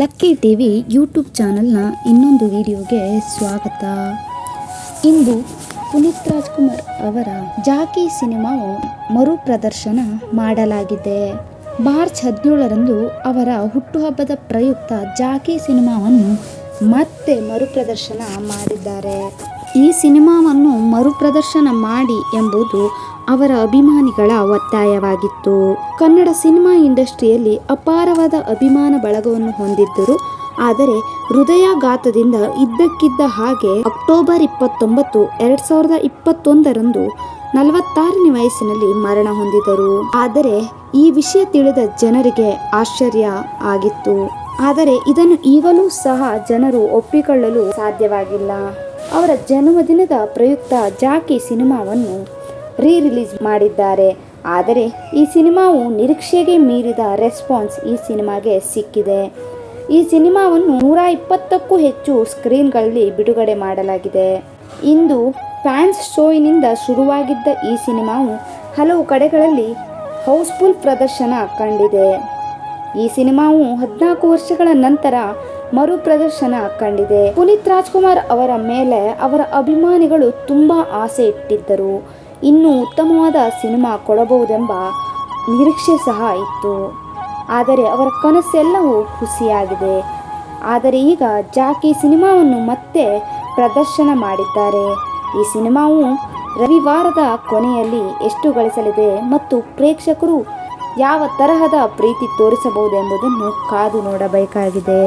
Lucky TV YouTube ಚಾನಲ್ನ ಇನ್ನೊಂದು ವಿಡಿಯೋಗೆ ಸ್ವಾಗತ. ಇಂದು ಪುನೀತ್ ರಾಜ್ಕುಮಾರ್ ಅವರ ಜಾಕಿ ಸಿನಿಮಾವು ಮರುಪ್ರದರ್ಶನ ಮಾಡಲಾಗಿದೆ. ಮಾರ್ಚ್ 17ರಂದು ಅವರ ಹುಟ್ಟುಹಬ್ಬದ ಪ್ರಯುಕ್ತ ಜಾಕಿ ಸಿನಿಮಾವನ್ನು ಮತ್ತೆ ಮರುಪ್ರದರ್ಶನ ಮಾಡಿದ್ದಾರೆ. ಈ ಸಿನಿಮಾವನ್ನು ಮರುಪ್ರದರ್ಶನ ಮಾಡಿ ಎಂಬುದು ಅವರ ಅಭಿಮಾನಿಗಳ ಒತ್ತಾಯವಾಗಿತ್ತು. ಕನ್ನಡ ಸಿನಿಮಾ ಇಂಡಸ್ಟ್ರಿಯಲ್ಲಿ ಅಪಾರವಾದ ಅಭಿಮಾನ ಬಳಗವನ್ನು ಹೊಂದಿದ್ದರು. ಆದರೆ ಹೃದಯಾಘಾತದಿಂದ ಇದ್ದಕ್ಕಿದ್ದ ಹಾಗೆ ಅಕ್ಟೋಬರ್ 29, 2021ರಂದು 46ನೇ ವಯಸ್ಸಿನಲ್ಲಿ ಮರಣ ಹೊಂದಿದರು. ಆದರೆ ಈ ವಿಷಯ ತಿಳಿದ ಜನರಿಗೆ ಆಶ್ಚರ್ಯ ಆಗಿತ್ತು. ಆದರೆ ಇದನ್ನು ಈಗಲೂ ಸಹ ಜನರು ಒಪ್ಪಿಕೊಳ್ಳಲು ಸಾಧ್ಯವಾಗಿಲ್ಲ. ಅವರ ಜನ್ಮದಿನದ ಪ್ರಯುಕ್ತ ಜಾಕಿ ಸಿನಿಮಾವನ್ನು ರಿಲೀಸ್ ಮಾಡಿದ್ದಾರೆ. ಆದರೆ ಈ ಸಿನಿಮಾವು ನಿರೀಕ್ಷೆಗೆ ಮೀರಿದ ರೆಸ್ಪಾನ್ಸ್ ಈ ಸಿನಿಮಾಗೆ ಸಿಕ್ಕಿದೆ. ಈ ಸಿನಿಮಾವನ್ನು 120ಕ್ಕೂ ಹೆಚ್ಚು ಸ್ಕ್ರೀನ್ಗಳಲ್ಲಿ ಬಿಡುಗಡೆ ಮಾಡಲಾಗಿದೆ. ಇಂದು ಫ್ಯಾನ್ಸ್ ಶೋನಿಂದ ಶುರುವಾಗಿದ್ದ ಈ ಸಿನಿಮಾವು ಹಲವು ಕಡೆಗಳಲ್ಲಿ ಹೌಸ್ಫುಲ್ ಪ್ರದರ್ಶನ ಕಂಡಿದೆ. ಈ ಸಿನಿಮಾವು 14 ವರ್ಷಗಳ ನಂತರ ಮರುಪ್ರದರ್ಶನ ಕಂಡಿದೆ. ಪುನೀತ್ ರಾಜ್ಕುಮಾರ್ ಅವರ ಮೇಲೆ ಅವರ ಅಭಿಮಾನಿಗಳು ತುಂಬಾ ಆಸೆ ಇಟ್ಟಿದ್ದರು. ಇನ್ನೂ ಉತ್ತಮವಾದ ಸಿನಿಮಾ ಕೊಡಬಹುದೆಂಬ ನಿರೀಕ್ಷೆ ಸಹ ಇತ್ತು. ಆದರೆ ಅವರ ಕನಸೆಲ್ಲವೂ ಹುಸಿಯಾಗಿದೆ. ಆದರೆ ಈಗ ಜಾಕಿ ಸಿನಿಮಾವನ್ನು ಮತ್ತೆ ಪ್ರದರ್ಶನ ಮಾಡಿದ್ದಾರೆ. ಈ ಸಿನಿಮಾವು ರವಿವಾರದ ಕೊನೆಯಲ್ಲಿ ಎಷ್ಟು ಗಳಿಸಲಿದೆ ಮತ್ತು ಪ್ರೇಕ್ಷಕರು ಯಾವ ತರಹದ ಪ್ರೀತಿ ತೋರಿಸಬಹುದು ಎಂಬುದನ್ನು ಕಾದು ನೋಡಬೇಕಾಗಿದೆ.